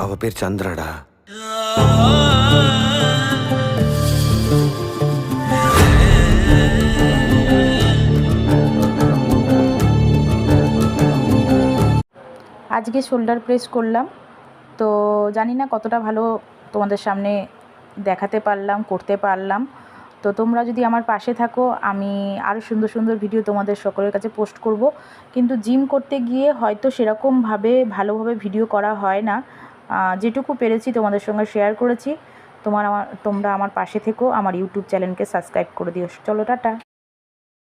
அவ பேர் சந்திரடா. আজকে শোল্ডার প্রেস করলাম, তো জানি না কতটা ভালো তোমাদের সামনে দেখাতে পারলাম, করতে পারলাম। তো তোমরা যদি আমার পাশে থাকো, আমি আরও সুন্দর সুন্দর ভিডিও তোমাদের সকলের কাছে পোস্ট করব। কিন্তু জিম করতে গিয়ে হয়তো সেরকমভাবে ভালোভাবে ভিডিও করা হয় না, যেটুকু পেরেছি তোমাদের সঙ্গে শেয়ার করেছি। তোমরা আমার পাশে থেকো, আমার ইউটিউব চ্যানেলকে সাবস্ক্রাইব করে দিও। চলো টাটা।